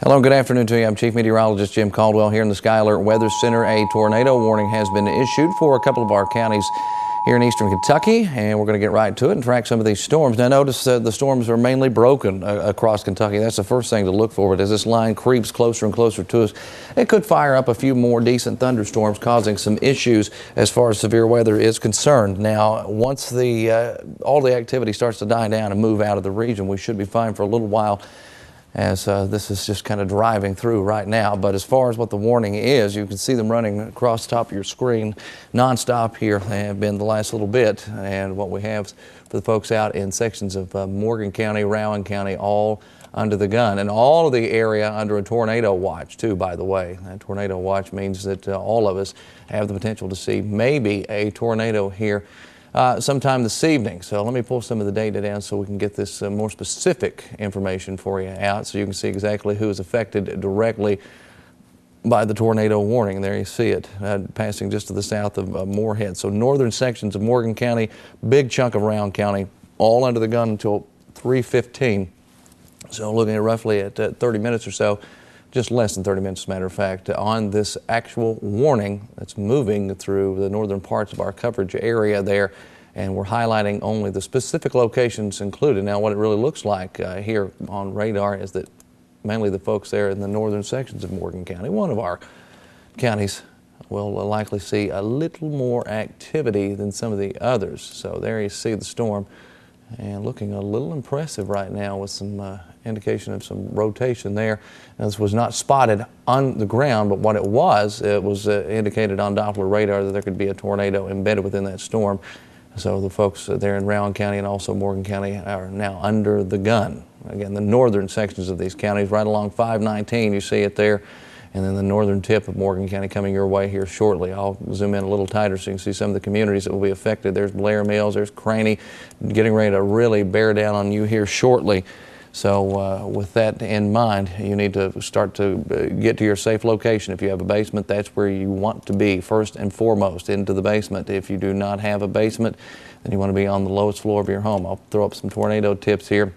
Hello, good afternoon to you. I'm Chief Meteorologist Jim Caldwell here in the Sky Alert Weather Center. A tornado warning has been issued for a couple of our counties here in eastern Kentucky, and we're going to get right to it and track some of these storms. Now notice the storms are mainly broken across Kentucky. That's the first thing to look for. But as this line creeps closer and closer to us, it could fire up a few more decent thunderstorms, causing some issues as far as severe weather is concerned. Now, once all the activity starts to die down and move out of the region, we should be fine for a little while, as this is just kind of driving through right now. But as far as what the warning is, you can see them running across the top of your screen nonstop here. They have been the last little bit. And what we have for the folks out in sections of Morgan County, Rowan County, all under the gun. And all of the area under a tornado watch too, by the way. That tornado watch means that all of us have the potential to see maybe a tornado here sometime this evening. So let me pull some of the data down so we can get this more specific information for you out, so you can see exactly who is affected directly by the tornado warning. There you see it passing just to the south of Moorhead. So northern sections of Morgan County, big chunk of Rowan County, all under the gun until 3:15. So looking at roughly at 30 minutes or so, just less than 30 minutes, as a matter of fact, on this actual warning that's moving through the northern parts of our coverage area there. And we're highlighting only the specific locations included. Now, what it really looks like here on radar is that mainly the folks there in the northern sections of Morgan County, one of our counties, will likely see a little more activity than some of the others. So there you see the storm, and looking a little impressive right now with some indication of some rotation there. Now, this was not spotted on the ground, but what it was indicated on Doppler radar that there could be a tornado embedded within that storm. So the folks there in Rowan County and also Morgan County are now under the gun. Again, the northern sections of these counties, right along 519, you see it there. And then the northern tip of Morgan County coming your way here shortly. I'll zoom in a little tighter so you can see some of the communities that will be affected. There's Blair Mills, there's Craney, getting ready to really bear down on you here shortly. So with that in mind, you need to start to get to your safe location. If you have a basement, that's where you want to be first and foremost, into the basement. If you do not have a basement, then you want to be on the lowest floor of your home. I'll throw up some tornado tips here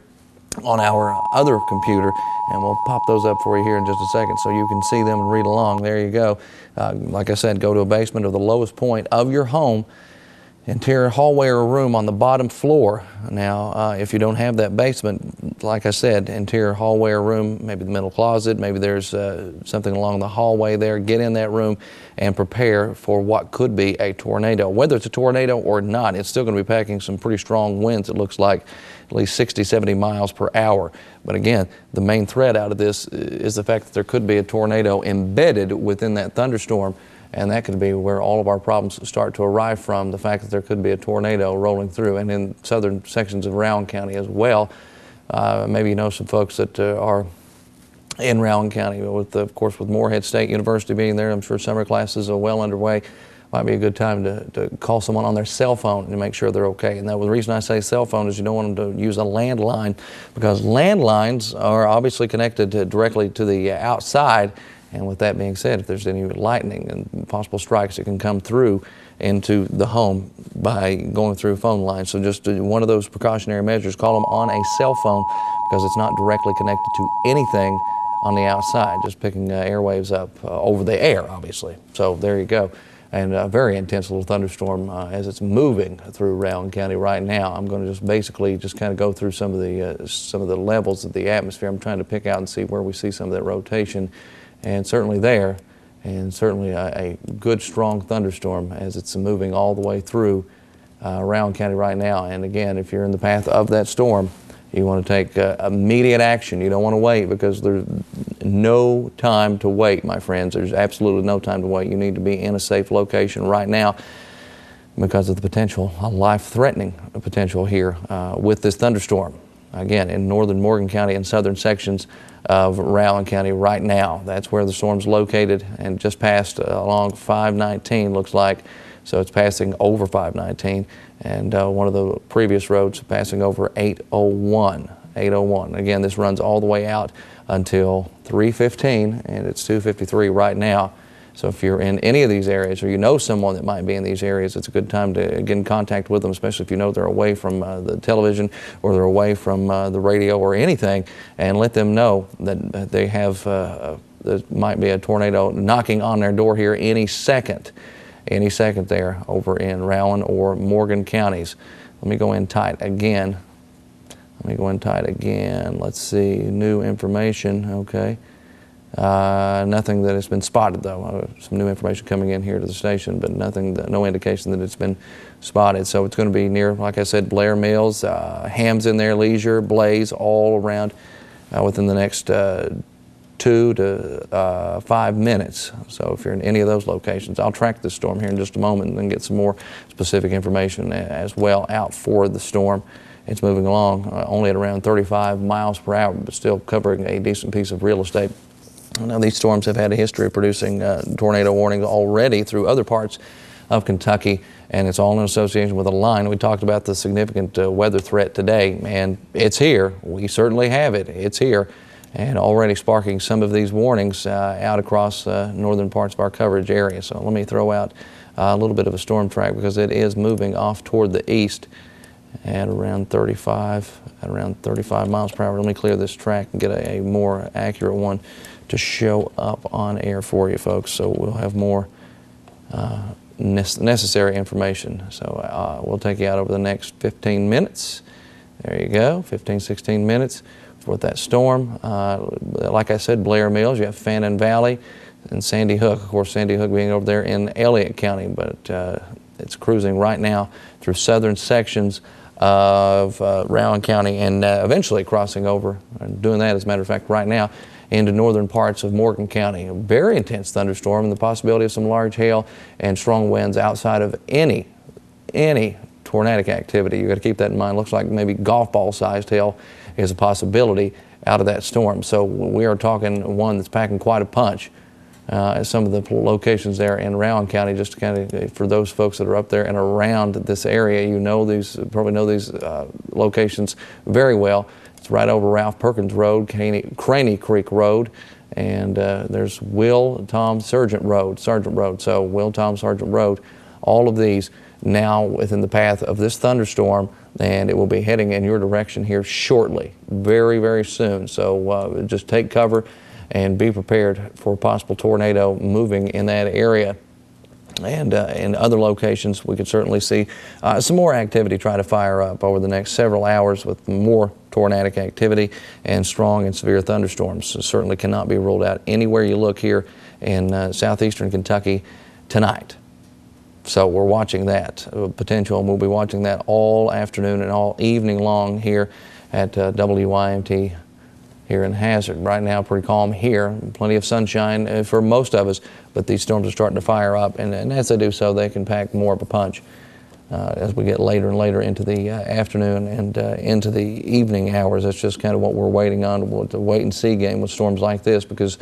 on our other computer, and we'll pop those up for you here in just a second so you can see them and read along. There you go. Like I said, go to a basement of the lowest point of your home, interior hallway or room on the bottom floor. Now, if you don't have that basement, like I said, interior hallway or room, maybe the middle closet, maybe there's something along the hallway there, get in that room and prepare for what could be a tornado. Whether it's a tornado or not, it's still going to be packing some pretty strong winds, it looks like, at least 60, 70 miles per hour. But again, the main threat out of this is the fact that there could be a tornado embedded within that thunderstorm. And that could be where all of our problems start to arrive from, the fact that there could be a tornado rolling through, and in southern sections of Rowan County as well. Maybe you know some folks that are in Rowan County, of course, with Moorhead State University being there. I'm sure summer classes are well underway. Might be a good time to call someone on their cell phone and make sure they're okay. And the reason I say cell phone is you don't want them to use a landline, because landlines are obviously connected directly to the outside. And with that being said, if there's any lightning and possible strikes, it can come through into the home by going through phone lines. So just one of those precautionary measures, call them on a cell phone, because it's not directly connected to anything on the outside, just picking airwaves up over the air, obviously. So there you go. And a very intense little thunderstorm as it's moving through Rowan County right now. I'm going to just basically kind of go through some of the levels of the atmosphere. I'm trying to pick out and see where we see some of that rotation. And certainly there, and certainly a good strong thunderstorm as it's moving all the way through Rowan County right now. And again, if you're in the path of that storm, you want to take immediate action. You don't want to wait, because there's no time to wait, my friends. There's absolutely no time to wait. You need to be in a safe location right now because of the potential, a life-threatening potential here with this thunderstorm. Again, in northern Morgan County and southern sections of Rowan County right now. That's where the storm's located, and just passed along 519, looks like. So it's passing over 519, and one of the previous roads passing over 801. Again, this runs all the way out until 3:15, and it's 2:53 right now. So if you're in any of these areas or you know someone that might be in these areas, it's a good time to get in contact with them, especially if you know they're away from the television or they're away from the radio or anything, and let them know that they have there might be a tornado knocking on their door here any second there over in Rowan or Morgan counties. Let me go in tight again. Let's see, new information, okay. Nothing that has been spotted though. Some new information coming in here to the station, but no indication that it's been spotted. So it's going to be near, like I said, Blair Mills, Hams in there, Leisure, Blaze, all around within the next 2 to 5 minutes. So if you're in any of those locations, I'll track this storm here in just a moment and then get some more specific information as well out for the storm. It's moving along only at around 35 miles per hour, but still covering a decent piece of real estate. Now, these storms have had a history of producing tornado warnings already through other parts of Kentucky, and it's all in association with a line. We talked about the significant weather threat today, and it's here. We certainly have it. It's here, and already sparking some of these warnings out across northern parts of our coverage area. So let me throw out a little bit of a storm track because it is moving off toward the east at around 35 miles per hour. Let me clear this track and get a more accurate one to show up on air for you folks, so we'll have more necessary information. So we'll take you out over the next 15 minutes. There you go, 15-16 minutes for that storm. Like I said, Blair Mills, you have Fannin Valley and Sandy Hook. Of course, Sandy Hook being over there in Elliott County, but it's cruising right now through southern sections of Rowan County and eventually crossing over, and doing that as a matter of fact right now, into northern parts of Morgan County. A very intense thunderstorm and the possibility of some large hail and strong winds outside of any tornadic activity. You got to keep that in mind. Looks like maybe golf ball sized hail is a possibility out of that storm. So we are talking one that's packing quite a punch. Some of the locations there in Rowan County, just to kind of, for those folks that are up there and around this area, you know these, probably know these locations very well. It's right over Ralph Perkins Road, Craney Creek Road, and there's Will Tom Sargent Road. So Will Tom Sargent Road, all of these now within the path of this thunderstorm, and it will be heading in your direction here shortly, very, very soon. So just take cover and be prepared for a possible tornado moving in that area. And in other locations, we could certainly see some more activity try to fire up over the next several hours with more tornadic activity and strong and severe thunderstorms. So certainly cannot be ruled out anywhere you look here in southeastern Kentucky tonight. So we're watching that potential, and we'll be watching that all afternoon and all evening long here at WYMT here in Hazard. Right now, pretty calm here. Plenty of sunshine for most of us, but these storms are starting to fire up, and as they do so, they can pack more of a punch as we get later and later into the afternoon and into the evening hours. That's just kind of what we're waiting on, the wait-and-see game with storms like this, because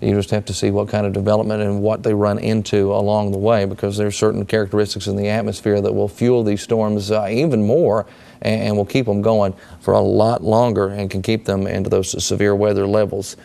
you just have to see what kind of development and what they run into along the way, because there's certain characteristics in the atmosphere that will fuel these storms even more and will keep them going for a lot longer and can keep them into those severe weather levels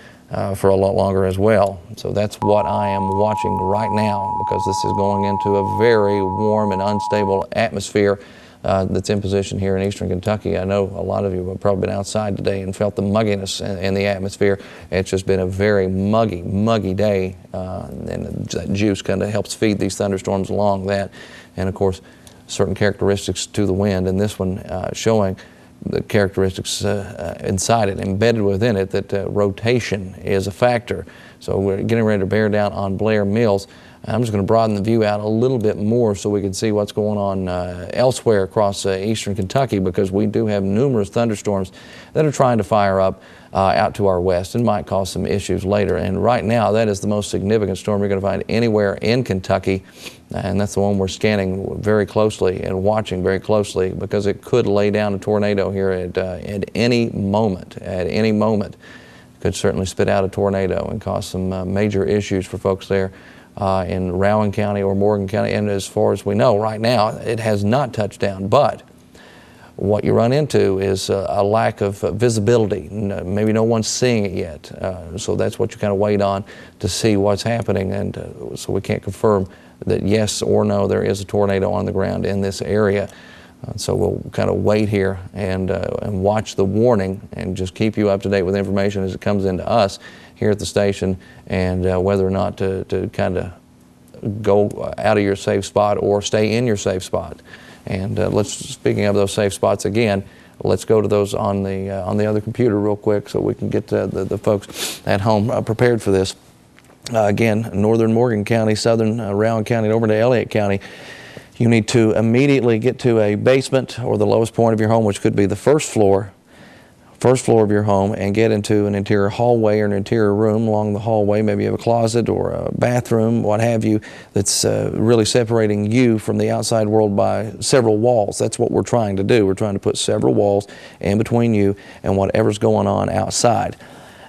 for a lot longer as well. So that's what I am watching right now, because this is going into a very warm and unstable atmosphere that's in position here in eastern Kentucky. I know a lot of you have probably been outside today and felt the mugginess in the atmosphere. It's just been a very muggy day, and that juice kind of helps feed these thunderstorms along that. And of course, certain characteristics to the wind, and this one showing the characteristics inside it, embedded within it, that rotation is a factor. So we're getting ready to bear down on Blair Mills. I'm just going to broaden the view out a little bit more so we can see what's going on elsewhere across eastern Kentucky, because we do have numerous thunderstorms that are trying to fire up out to our west and might cause some issues later. And right now, that is the most significant storm you're going to find anywhere in Kentucky, and that's the one we're scanning very closely and watching very closely, because it could lay down a tornado here at any moment. At any moment, could certainly spit out a tornado and cause some major issues for folks there in Rowan County or Morgan County. And as far as we know right now, it has not touched down. But what you run into is a lack of visibility. Maybe no one's seeing it yet. So that's what you kind of wait on to see what's happening. And so we can't confirm that yes or no there is a tornado on the ground in this area. So we'll kind of wait here and watch the warning and just keep you up to date with information as it comes into us here at the station, and whether or not to kind of go out of your safe spot or stay in your safe spot. And speaking of those safe spots again, let's go to those on the other computer real quick so we can get the folks at home prepared for this. Again, northern Morgan County, southern Rowan County, and over to Elliott County. You need to immediately get to a basement or the lowest point of your home, which could be the first floor of your home, and get into an interior hallway or an interior room. Along the hallway, maybe you have a closet or a bathroom, what have you, that's really separating you from the outside world by several walls. That's what we're trying to do. We're trying to put several walls in between you and whatever's going on outside.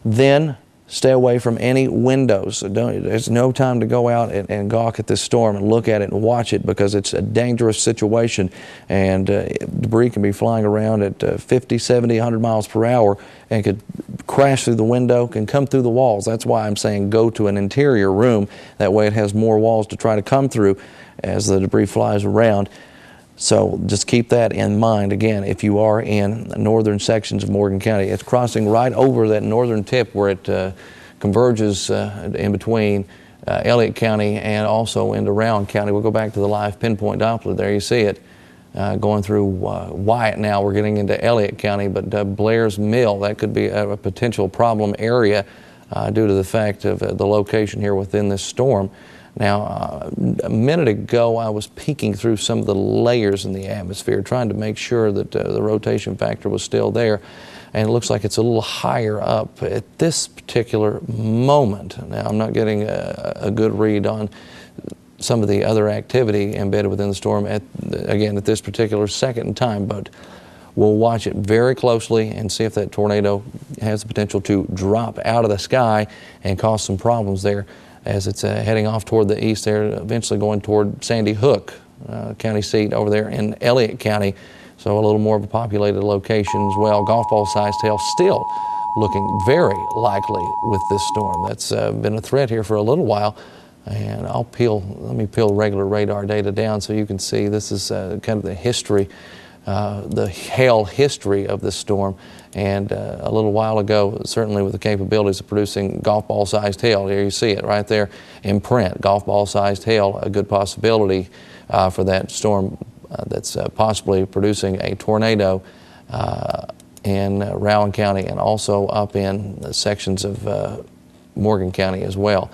Then stay away from any windows. There's no time to go out and gawk at this storm and look at it and watch it, because it's a dangerous situation, and debris can be flying around at 50, 70, 100 miles per hour and could crash through the window, can come through the walls. That's why I'm saying go to an interior room. That way it has more walls to try to come through as the debris flies around. So just keep that in mind. Again, if you are in northern sections of Morgan County, it's crossing right over that northern tip where it converges in between Elliott County and also into Rowan County. We'll go back to the live pinpoint Doppler. There you see it going through Wyatt now. We're getting into Elliott County, but Blair's Mill, that could be a potential problem area due to the fact of the location here within this storm. Now, a minute ago, I was peeking through some of the layers in the atmosphere, trying to make sure that the rotation factor was still there, and it looks like it's a little higher up at this particular moment. Now, I'm not getting a good read on some of the other activity embedded within the storm again at this particular second in time, but we'll watch it very closely and see if that tornado has the potential to drop out of the sky and cause some problems there, as it's heading off toward the east there, eventually going toward Sandy Hook county seat over there in Elliott County. So a little more of a populated location as well. Golf ball sized hail still looking very likely with this storm. That's been a threat here for a little while. And let me peel regular radar data down so you can see this is kind of the history, the hail history of this storm. And a little while ago, certainly with the capabilities of producing golf ball sized hail, here you see it right there in print, golf ball sized hail, a good possibility for that storm that's possibly producing a tornado in Rowan County and also up in sections of Morgan County as well.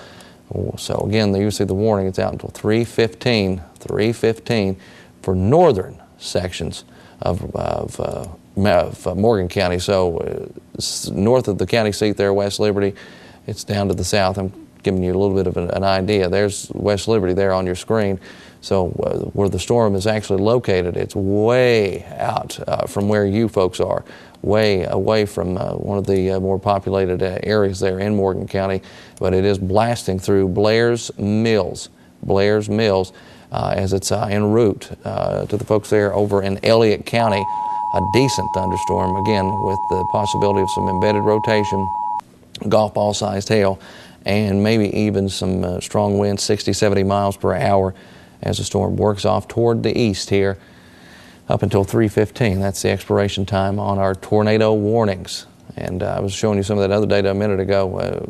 So again, you see the warning, it's out until 3:15 for northern sections of Morgan County. So north of the county seat there, West Liberty, it's down to the south. I'm giving you a little bit of an idea. There's West Liberty there on your screen. So where the storm is actually located, it's way out from where you folks are, way away from one of the more populated areas there in Morgan County, but it is blasting through Blair's Mills, as it's en route to the folks there over in Elliott County. A decent thunderstorm, again, with the possibility of some embedded rotation, golf ball sized hail, and maybe even some strong winds, 60, 70 miles per hour, as the storm works off toward the east here up until 3:15. That's the expiration time on our tornado warnings. And I was showing you some of that other data a minute ago.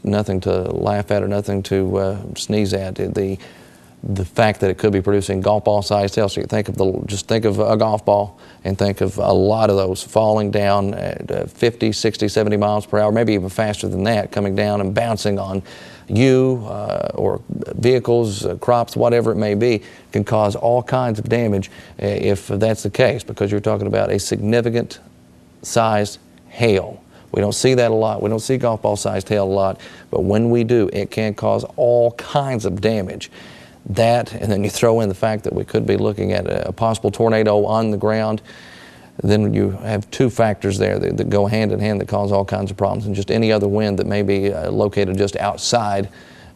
Nothing to laugh at or nothing to sneeze at. The fact that it could be producing golf ball sized hail. So you just think of a golf ball and think of a lot of those falling down at 50, 60, 70 miles per hour, maybe even faster than that, coming down and bouncing on you or vehicles, crops, whatever it may be, can cause all kinds of damage if that's the case, because you're talking about a significant sized hail. We don't see that a lot. We don't see golf ball sized hail a lot, but when we do, it can cause all kinds of damage. That, and then you throw in the fact that we could be looking at a possible tornado on the ground, then you have two factors there that go hand in hand that cause all kinds of problems, and just any other wind that may be located just outside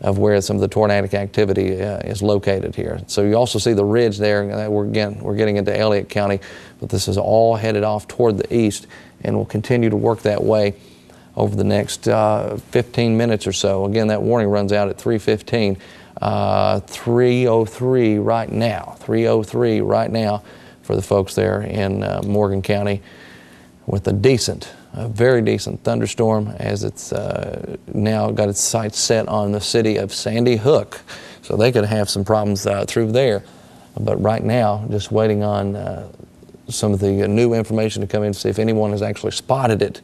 of where some of the tornadic activity is located here. So you also see the ridge there. We're getting into Elliott County, but this is all headed off toward the east and will continue to work that way over the next 15 minutes or so. Again, that warning runs out at 3:15. 3:03 right now. 3:03 right now for the folks there in Morgan County, with a very decent thunderstorm, as it's now got its sights set on the city of Sandy Hook. So they could have some problems through there. But right now, just waiting on some of the new information to come in to see if anyone has actually spotted it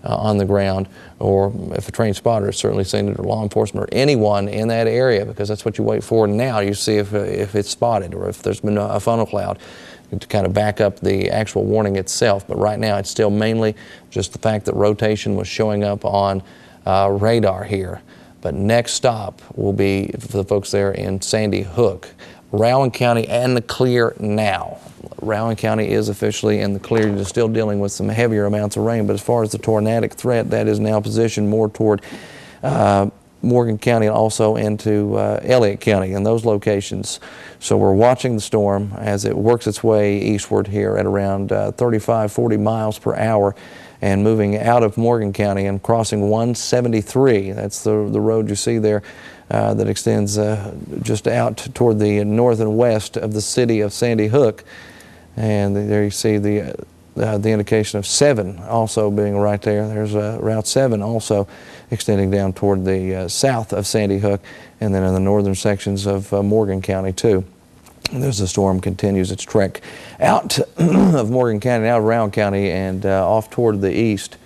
on the ground, or if a trained spotter has certainly seen it, or law enforcement, or anyone in that area, because that's what you wait for now. You see if it's spotted, or if there's been a funnel cloud, to kind of back up the actual warning itself. But right now it's still mainly just the fact that rotation was showing up on radar here. But next stop will be for the folks there in Sandy Hook. Rowan County and the clear now. Rowan County is officially in the clear. You're still dealing with some heavier amounts of rain, but as far as the tornadic threat, that is now positioned more toward Morgan County and also into Elliott County and those locations. So we're watching the storm as it works its way eastward here at around 35-40 miles per hour, and moving out of Morgan County and crossing 173. That's the road you see there that extends just out toward the north and west of the city of Sandy Hook. And there you see the indication of 7 also being right there. There's Route 7 also extending down toward the south of Sandy Hook, and then in the northern sections of Morgan County too. And as the storm continues its trek out of Morgan County, out of Rowan County, and off toward the east,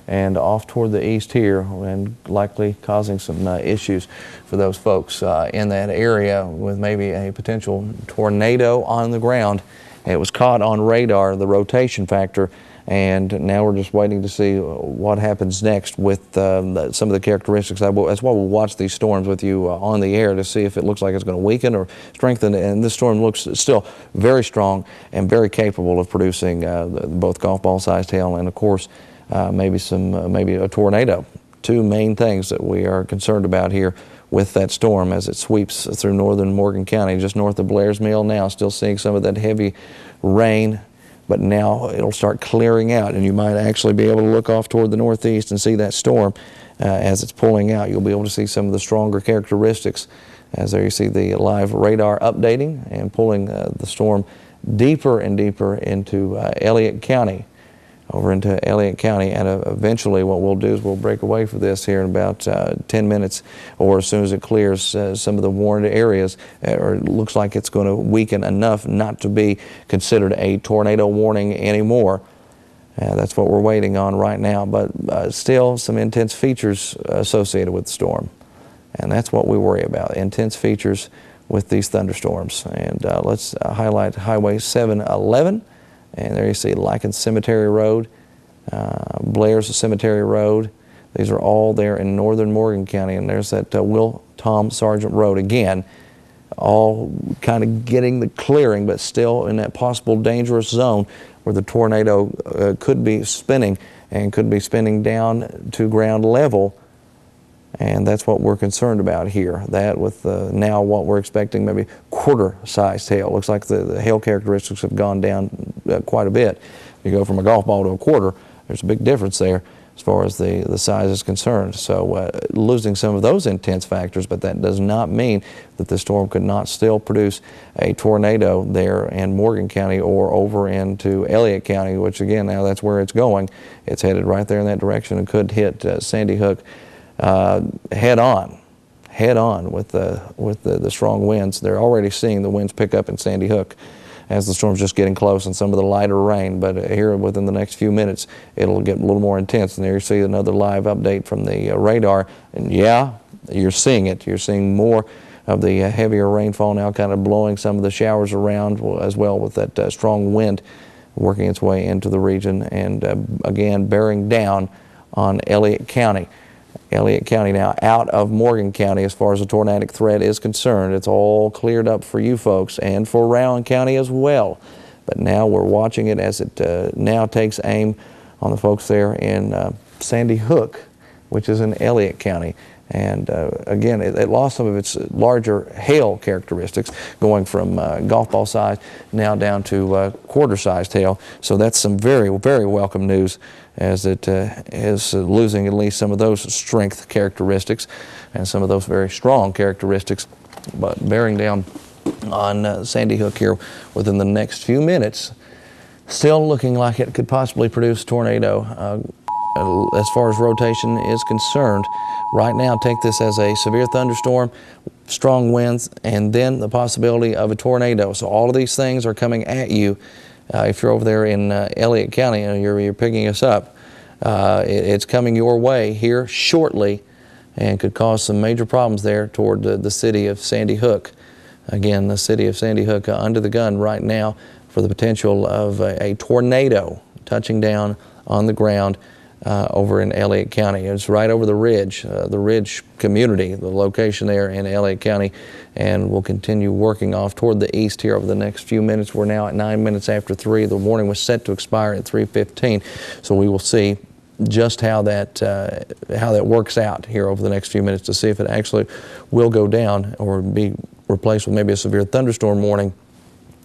here, and likely causing some issues for those folks in that area, with maybe a potential tornado on the ground. It was caught on radar, the rotation factor, and now we're just waiting to see what happens next with some of the characteristics. That's why we'll watch these storms with you on the air to see if it looks like it's going to weaken or strengthen. And this storm looks still very strong and very capable of producing both golf ball sized hail and, of course, maybe a tornado. Two main things that we are concerned about here with that storm as it sweeps through northern Morgan County, just north of Blair's Mill now. Still seeing some of that heavy rain, but now it'll start clearing out, and you might actually be able to look off toward the northeast and see that storm as it's pulling out. You'll be able to see some of the stronger characteristics, as there you see the live radar updating and pulling the storm deeper and deeper into Elliott County. Over into Elliott County, and eventually what we'll do is we'll break away for this here in about 10 minutes, or as soon as it clears some of the warned areas, or it looks like it's going to weaken enough not to be considered a tornado warning anymore. That's what we're waiting on right now, but still some intense features associated with the storm, and that's what we worry about, intense features with these thunderstorms. And let's highlight Highway 711. And there you see Lycan Cemetery Road, Blair's Cemetery Road. These are all there in northern Morgan County. And there's that Will Tom Sargent Road again, all kind of getting the clearing, but still in that possible dangerous zone where the tornado could be spinning, and could be spinning down to ground level. And that's what we're concerned about here. That with now what we're expecting, maybe quarter-sized hail. Looks like the hail characteristics have gone down quite a bit. You go from a golf ball to a quarter, there's a big difference there as far as the size is concerned. So losing some of those intense factors, but that does not mean that the storm could not still produce a tornado there in Morgan County or over into Elliott County, which again, now that's where it's going. It's headed right there in that direction and could hit Sandy Hook head on with the strong winds. They're already seeing the winds pick up in Sandy Hook as the storm's just getting close, and some of the lighter rain. But here within the next few minutes, it'll get a little more intense. And there you see another live update from the radar. And yeah, you're seeing it. You're seeing more of the heavier rainfall now, kind of blowing some of the showers around, as well with that strong wind working its way into the region, and again bearing down on Elliott County. Elliott County now out of Morgan County as far as the tornadic threat is concerned. It's all cleared up for you folks and for Rowan County as well. But now we're watching it as it now takes aim on the folks there in Sandy Hook, which is in Elliott County. And again, it lost some of its larger hail characteristics, going from golf ball size now down to quarter-sized hail. So that's some very, very welcome news, as it is losing at least some of those strength characteristics and some of those very strong characteristics, but bearing down on Sandy Hook here within the next few minutes. Still looking like it could possibly produce a tornado. As far as rotation is concerned, right now take this as a severe thunderstorm, strong winds, and then the possibility of a tornado. So all of these things are coming at you. If you're over there in Elliott County and you're picking us up, it's coming your way here shortly and could cause some major problems there toward the city of Sandy Hook. Again, the city of Sandy Hook under the gun right now for the potential of a tornado touching down on the ground over in Elliott County. It's right over the Ridge community, the location there in Elliott County, and we'll continue working off toward the east here over the next few minutes. We're now at 9 minutes after 3. The warning was set to expire at 3:15, so we will see just how that works out here over the next few minutes to see if it actually will go down or be replaced with maybe a severe thunderstorm warning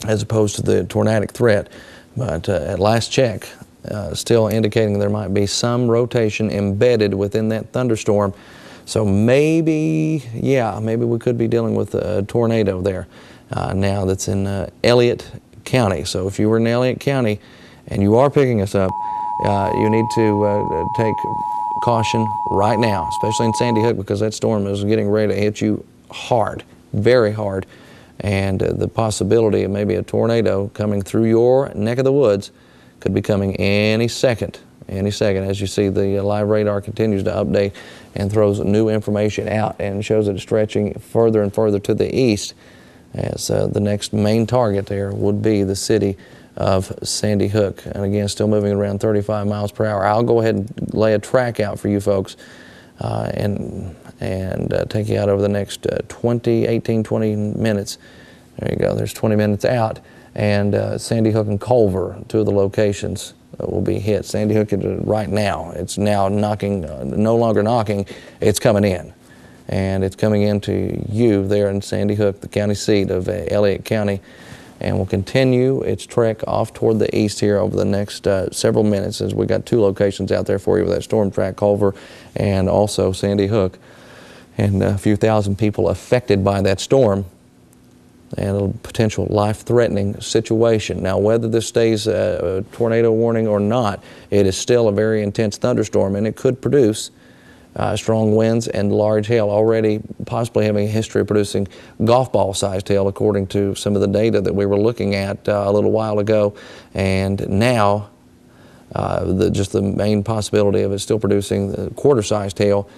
as opposed to the tornadic threat. But at last check, still indicating there might be some rotation embedded within that thunderstorm. So maybe we could be dealing with a tornado there now that's in Elliott County. So if you were in Elliott County and you are picking us up, you need to take caution right now, especially in Sandy Hook, because that storm is getting ready to hit you hard, very hard. And the possibility of maybe a tornado coming through your neck of the woods could be coming any second. As you see, the live radar continues to update and throws new information out and shows it stretching further and further to the east, as the next main target there would be the city of Sandy Hook. And again, still moving around 35 miles per hour. I'll go ahead and lay a track out for you folks and take you out over the next 20 minutes. There you go, there's 20 minutes out. And Sandy Hook and Culver, two of the locations will be hit. Sandy Hook right now, it's now knocking, no longer knocking, it's coming in. And it's coming into you there in Sandy Hook, the county seat of Elliott County, and will continue its trek off toward the east here over the next several minutes, as we got two locations out there for you with that storm track, Culver and also Sandy Hook, and a few thousand people affected by that storm and a potential life-threatening situation. Now, whether this stays a tornado warning or not, it is still a very intense thunderstorm, and it could produce strong winds and large hail, already possibly having a history of producing golf ball-sized hail, according to some of the data that we were looking at a little while ago. And now, just the main possibility of it still producing quarter-sized hail,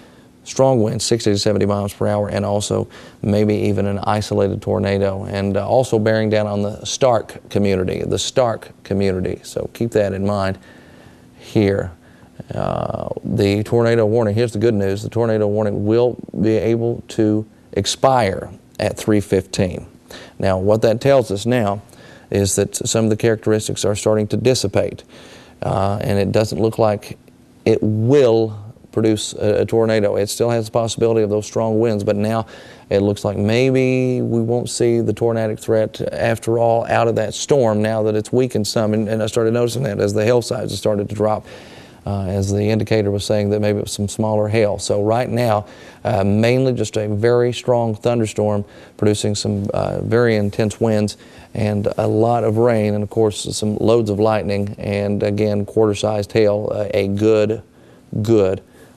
strong winds, 60 to 70 miles per hour, and also maybe even an isolated tornado, and also bearing down on the Stark community, So keep that in mind here. The tornado warning, here's the good news, the tornado warning will be able to expire at 3:15. Now, what that tells us now is that some of the characteristics are starting to dissipate, and it doesn't look like it will produce a tornado. It still has the possibility of those strong winds, but now it looks like maybe we won't see the tornadic threat after all out of that storm now that it's weakened some. And I started noticing that as the hail sizes started to drop, as the indicator was saying that maybe it was some smaller hail. So right now, mainly just a very strong thunderstorm producing some very intense winds and a lot of rain, and of course some loads of lightning, and again quarter-sized hail, a good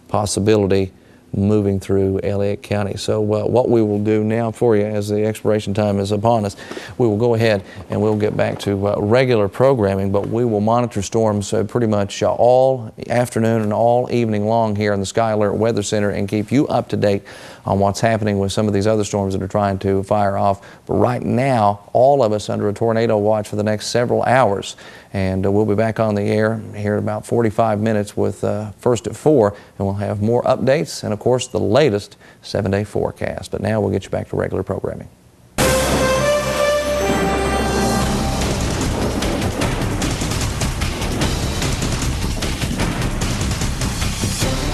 possibility moving through Elliott County. So what we will do now for you, as the expiration time is upon us, we will go ahead and we'll get back to regular programming, but we will monitor storms pretty much all afternoon and all evening long here in the Sky Alert Weather Center, and keep you up to date on what's happening with some of these other storms that are trying to fire off. But right now, all of us under a tornado watch for the next several hours. And we'll be back on the air here in about 45 minutes with First at 4, and we'll have more updates and, of course, the latest 7-day forecast. But now we'll get you back to regular programming.